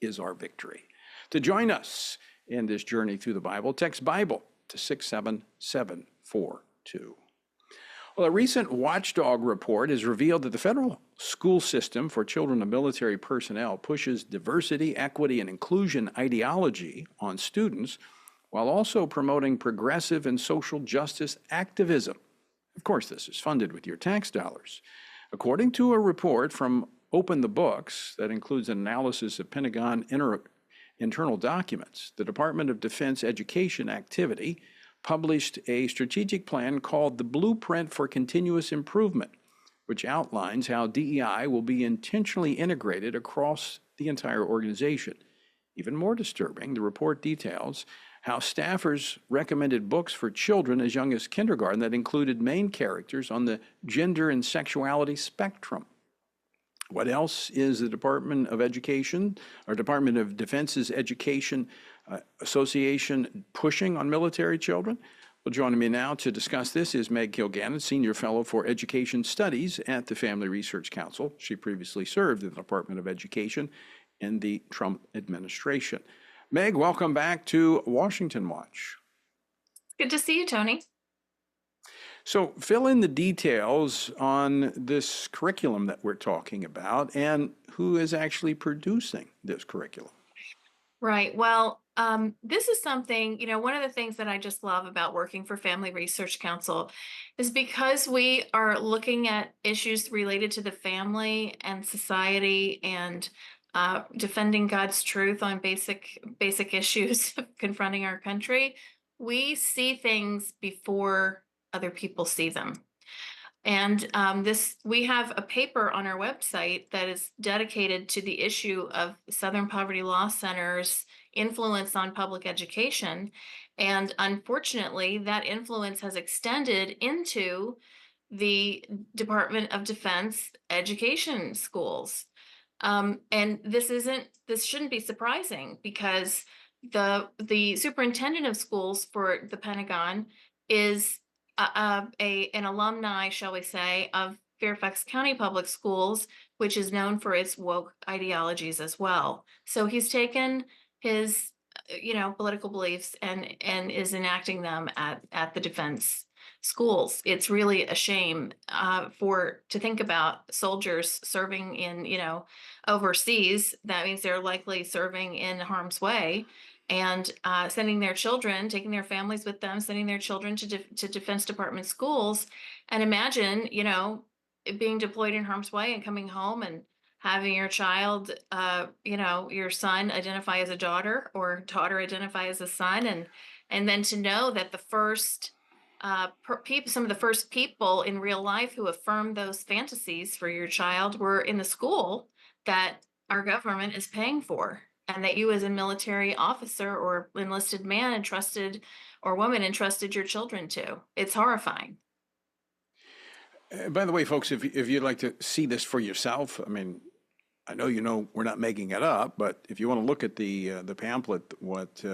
is our victory. To join us in this journey through the Bible, text Bible to 67742. Well, a recent watchdog report has revealed that the federal school system for children of military personnel pushes diversity, equity, and inclusion ideology on students while also promoting progressive and social justice activism. Of course, this is funded with your tax dollars. According to a report from Open the Books that includes an analysis of Pentagon internal documents, the Department of Defense Education Activity published a strategic plan called the Blueprint for Continuous Improvement, which outlines how DEI will be intentionally integrated across the entire organization. Even more disturbing, the report details how staffers recommended books for children as young as kindergarten that included main characters on the gender and sexuality spectrum. What else is the Department of Education or Department of Defense's Education Association pushing on military children? Well, joining me now to discuss this is Meg Kilgannon, Senior Fellow for Education Studies at the Family Research Council. She previously served in the Department of Education in the Trump administration. Meg, welcome back to Washington Watch. Good to see you, Tony. So fill in the details on this curriculum that we're talking about and who is actually producing this curriculum. Right. Well, this is something, one of the things that I just love about working for Family Research Council is because we are looking at issues related to the family and society and defending God's truth on basic issues confronting our country, we see things before other people see them. And we have a paper on our website that is dedicated to the issue of Southern Poverty Law Center's influence on public education. And unfortunately, that influence has extended into the Department of Defense education schools. And this shouldn't be surprising, because the superintendent of schools for the Pentagon is an alumni, shall we say, of Fairfax County Public Schools, which is known for its woke ideologies as well. So he's taken his, political beliefs and is enacting them at the defense schools. It's really a shame to think about soldiers serving in, overseas. That means they're likely serving in harm's way, and sending their children, taking their families with them, sending their children to Defense Department schools. And imagine, being deployed in harm's way and coming home and having your child, your son identify as a daughter, or daughter identify as a son, and then to know that the first some of the first people in real life who affirmed those fantasies for your child were in the school that our government is paying for, and that you as a military officer or enlisted man entrusted, or woman entrusted, your children to. It's horrifying. By the way, folks, if you'd like to see this for yourself, I mean, I know we're not making it up, but if you want to look at the pamphlet, what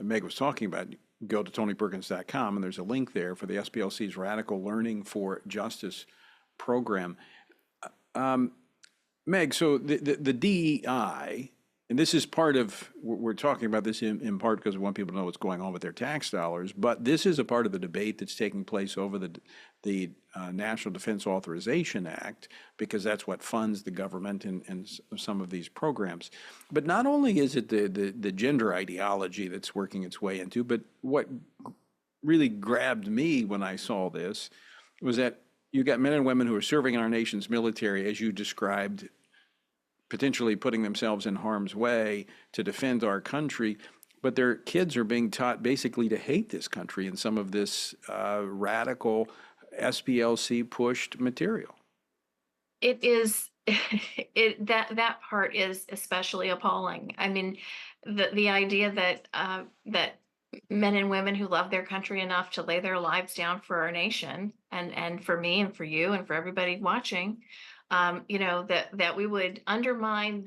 Meg was talking about, go to TonyPerkins.com, and there's a link there for the SPLC's Radical Learning for Justice program. Meg, so the DEI, and this is part of, we're talking about this in part because we want people to know what's going on with their tax dollars, but this is a part of the debate that's taking place over the National Defense Authorization Act, because that's what funds the government and some of these programs. But not only is it the gender ideology that's working its way into, but what really grabbed me when I saw this was that you got men and women who are serving in our nation's military, as you described, potentially putting themselves in harm's way to defend our country, but their kids are being taught basically to hate this country in some of this radical SPLC pushed material. It is that part is especially appalling. I mean, the idea that that men and women who love their country enough to lay their lives down for our nation, and for me and for you and for everybody watching, that we would undermine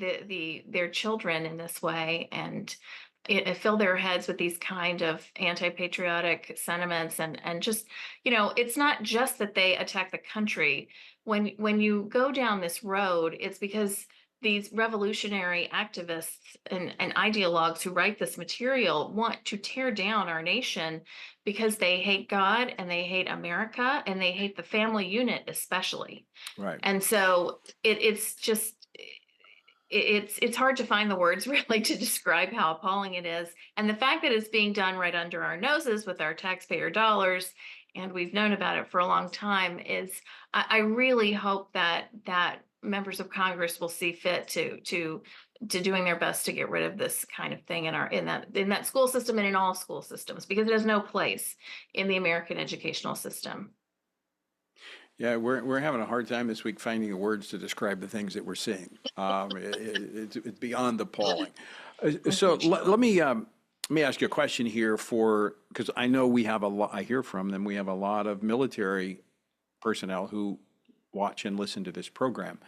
their children in this way, and fill their heads with these kind of anti-patriotic sentiments, and just, it's not just that they attack the country. When you go down this road, it's because these revolutionary activists and ideologues who write this material want to tear down our nation because they hate God and they hate America and they hate the family unit especially. Right. And so it's hard to find the words really to describe how appalling it is. And the fact that it's being done right under our noses with our taxpayer dollars, and we've known about it for a long time, is I really hope that members of Congress will see fit to doing their best to get rid of this kind of thing in that school system and in all school systems, because it has no place in the American educational system. Yeah, we're having a hard time this week finding the words to describe the things that we're seeing. It's beyond appalling. So let me ask you a question here, because I know we have I hear from them, we have a lot of military personnel who watch and listen to this program.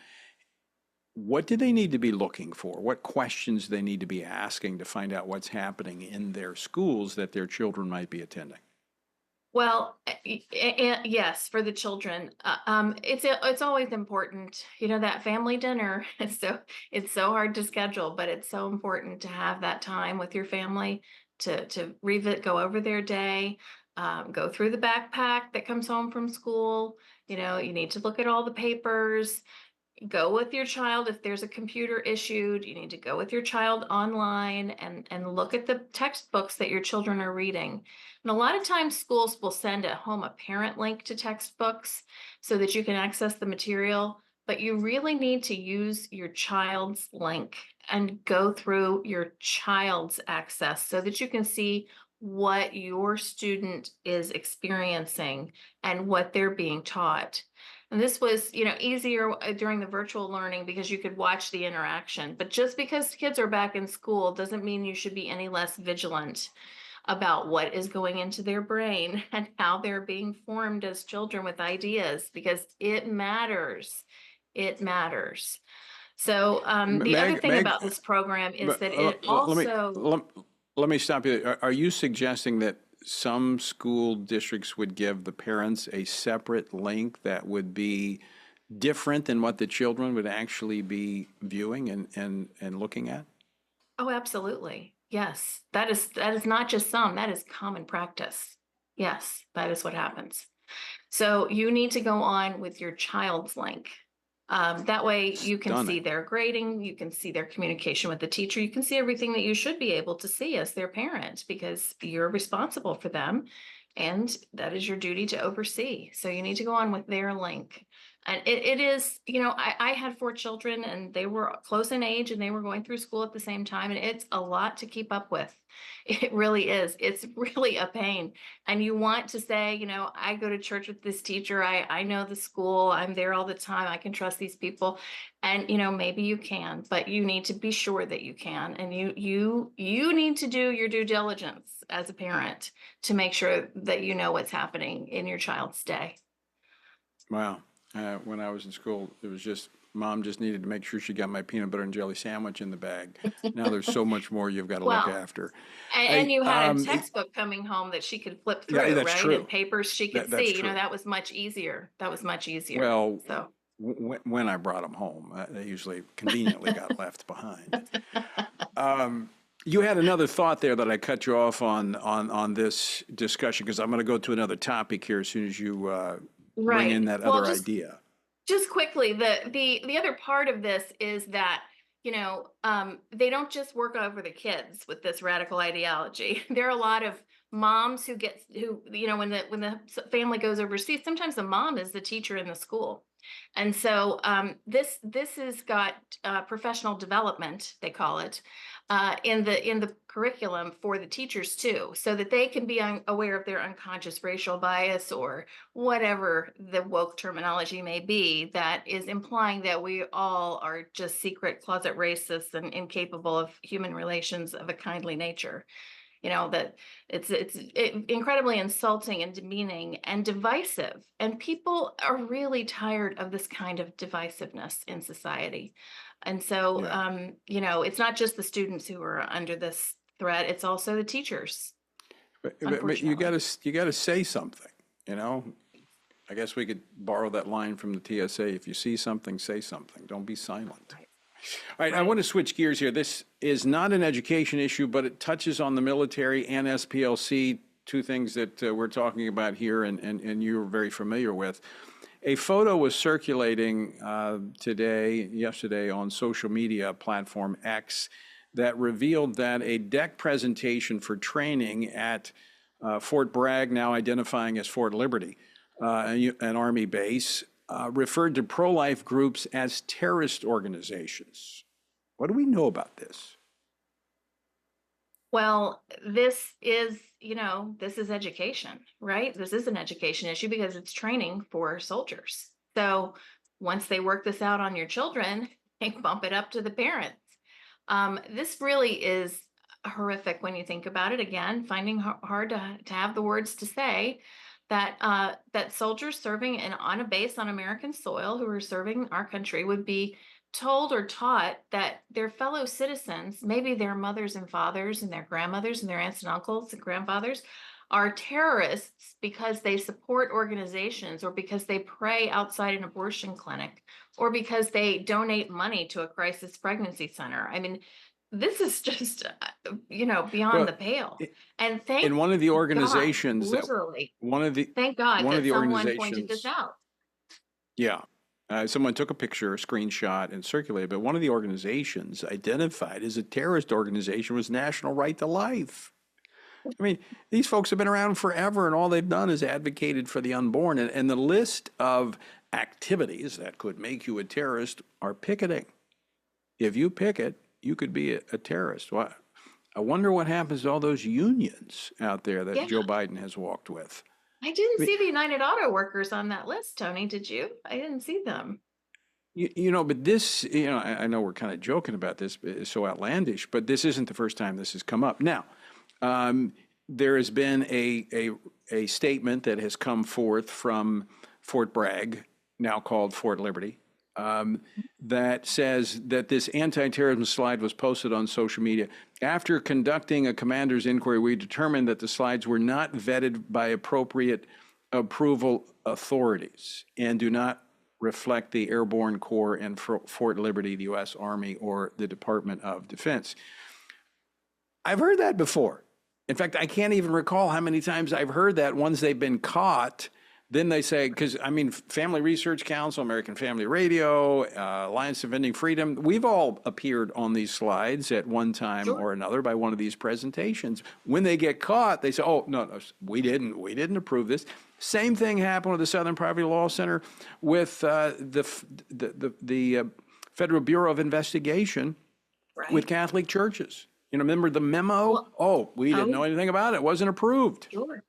What do they need to be looking for? What questions do they need to be asking to find out what's happening in their schools that their children might be attending? Well, yes, for the children, it's always important, that family dinner. It's so hard to schedule, but it's so important to have that time with your family to go over their day, go through the backpack that comes home from school. You need to look at all the papers. Go with your child. If there's a computer issued, you need to go with your child online and look at the textbooks that your children are reading. And a lot of times schools will send at home a parent link to textbooks so that you can access the material. but you really need to use your child's link and go through your child's access so that you can see what your student is experiencing and what they're being taught. And this was, easier during the virtual learning because you could watch the interaction. But just because kids are back in school doesn't mean you should be any less vigilant about what is going into their brain and how they're being formed as children with ideas, because it matters. It matters. So the other thing about this program is that it also. Let me stop you. Are you suggesting that some school districts would give the parents a separate link that would be different than what the children would actually be viewing and looking at? Oh, absolutely. Yes. That is not just some, that is common practice. Yes, that is what happens. So you need to go on with your child's link. That way you can see their grading, you can see their communication with the teacher, you can see everything that you should be able to see as their parent, because you're responsible for them and that is your duty to oversee. So you need to go on with their link. And it is, I had 4 children and they were close in age and they were going through school at the same time. And it's a lot to keep up with. It really is. It's really a pain. And you want to say, I go to church with this teacher. I know the school. I'm there all the time. I can trust these people. And, maybe you can, but you need to be sure that you can. And you need to do your due diligence as a parent to make sure that you know what's happening in your child's day. Wow. When I was in school, it was just, Mom just needed to make sure she got my peanut butter and jelly sandwich in the bag. Now there's so much more you've got to look after. And you had a textbook coming home that she could flip through, that's right? true. And papers she could That's see. true. That was much easier. Well, so. when I brought them home, they usually conveniently got left behind. You had another thought there that I cut you off on this discussion, because I'm going to go to another topic here as soon as you bring in that other idea. Just quickly, the other part of this is that, they don't just work over the kids with this radical ideology. There are a lot of moms who when the family goes overseas, sometimes the mom is the teacher in the school. And so this has got professional development, they call it, in the curriculum for the teachers too, so that they can be aware of their unconscious racial bias or whatever the woke terminology may be that is implying that we all are just secret closet racists and incapable of human relations of a kindly nature. That it's incredibly insulting and demeaning and divisive. And people are really tired of this kind of divisiveness in society. And so, it's not just the students who are under this threat, it's also the teachers. But you got to say something, I guess we could borrow that line from the TSA. If you see something, say something. Don't be silent. Right. All right, I want to switch gears here. This is not an education issue, but it touches on the military and SPLC, 2 things that we're talking about here and you're very familiar with. A photo was circulating yesterday on social media platform X that revealed that a deck presentation for training at Fort Bragg, now identifying as Fort Liberty, an Army base, referred to pro-life groups as terrorist organizations. What do we know about this? Well, this is education, right? This is an education issue because it's training for soldiers. So once they work this out on your children, they bump it up to the parents. This really is horrific when you think about it. Again, finding hard to have the words to say that soldiers serving on a base on American soil who are serving our country would be told or taught that their fellow citizens, maybe their mothers and fathers and their grandmothers and their aunts and uncles and grandfathers, are terrorists because they support organizations or because they pray outside an abortion clinic or because they donate money to a crisis pregnancy center. I mean, this is just, beyond the pale. And in one of the organizations, thank God that someone pointed this out. Yeah. Someone took a picture, a screenshot, and circulated, but one of the organizations identified as a terrorist organization was National Right to Life. I mean, these folks have been around forever, and all they've done is advocated for the unborn. And the list of activities that could make you a terrorist are picketing. If you picket, you could be a terrorist. Well, I wonder what happens to all those unions out there that Joe Biden has walked with. I didn't see the United Auto Workers on that list, Tony. Did you? I didn't see them. But this, I know we're kind of joking about this, but it's so outlandish, but this isn't the first time this has come up. Now, there has been a statement that has come forth from Fort Bragg, now called Fort Liberty, that says that this anti-terrorism slide was posted on social media. After conducting a commander's inquiry, we determined that the slides were not vetted by appropriate approval authorities and do not reflect the Airborne Corps and Fort Liberty, the U.S. Army, or the Department of Defense. I've heard that before. In fact, I can't even recall how many times I've heard that. Once they've been caught, then they say, because Family Research Council, American Family Radio, Alliance Defending Freedom, we've all appeared on these slides at one time or another by one of these presentations. When they get caught, they say, oh, no, we didn't approve this. Same thing happened with the Southern Poverty Law Center with the Federal Bureau of Investigation with Catholic churches. Remember the memo? We didn't know anything about it. It wasn't approved. Sure.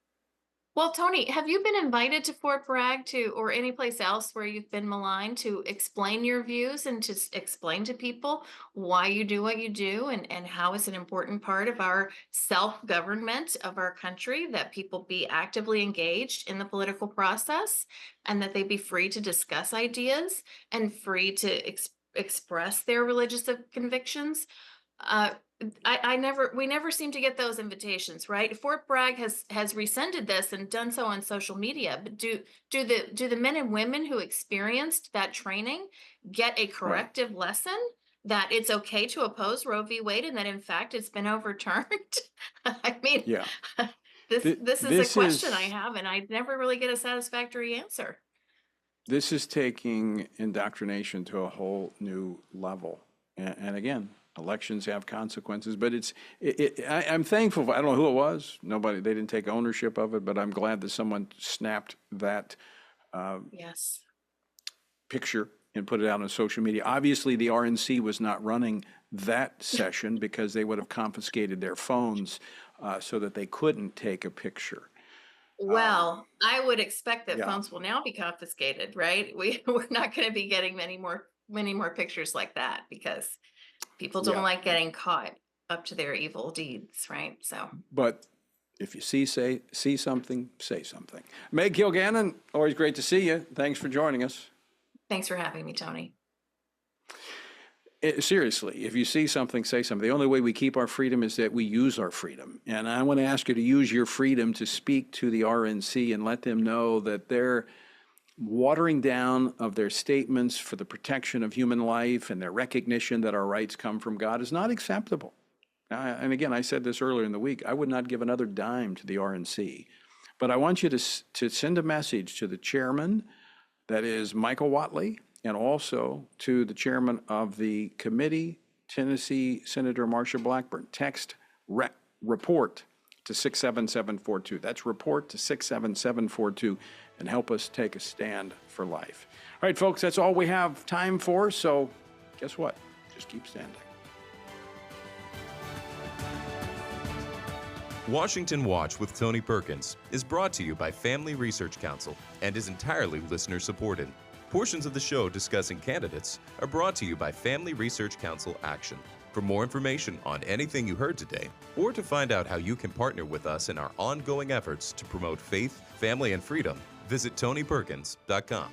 Well, Tony, have you been invited to Fort Bragg or any place else where you've been maligned to explain your views and to explain to people why you do what you do and how it's an important part of our self-government of our country that people be actively engaged in the political process and that they be free to discuss ideas and free to express their religious convictions? We never seem to get those invitations, right? Fort Bragg has rescinded this and done so on social media. But do the men and women who experienced that training get a corrective lesson that it's okay to oppose Roe v. Wade and that in fact it's been overturned? I mean, this is a question I have, and I never really get a satisfactory answer. This is taking indoctrination to a whole new level, and again. Elections have consequences, but I'm thankful. I don't know who it was. They didn't take ownership of it, but I'm glad that someone snapped that picture and put it out on social media. Obviously, the RNC was not running that session because they would have confiscated their phones so that they couldn't take a picture. Well, I would expect that phones will now be confiscated, right? We're not going to be getting many more pictures like that because people don't like getting caught up to their evil deeds, right? So, but if you see something, say something. Meg Kilgannon, always great to see you. Thanks for joining us. Thanks for having me, Tony. Seriously, if you see something, say something. The only way we keep our freedom is that we use our freedom. And I want to ask you to use your freedom to speak to the RNC and let them know that they're watering down of their statements for the protection of human life and their recognition that our rights come from God is not acceptable. And again, I said this earlier in the week, I would not give another dime to the RNC. But I want you to send a message to the chairman, that is Michael Whatley, and also to the chairman of the committee, Tennessee Senator Marsha Blackburn. Text report to 67742. That's report to 67742. And help us take a stand for life. All right, folks, that's all we have time for. So guess what? Just keep standing. Washington Watch with Tony Perkins is brought to you by Family Research Council and is entirely listener-supported. Portions of the show discussing candidates are brought to you by Family Research Council Action. For more information on anything you heard today, or to find out how you can partner with us in our ongoing efforts to promote faith, family, and freedom, visit TonyPerkins.com.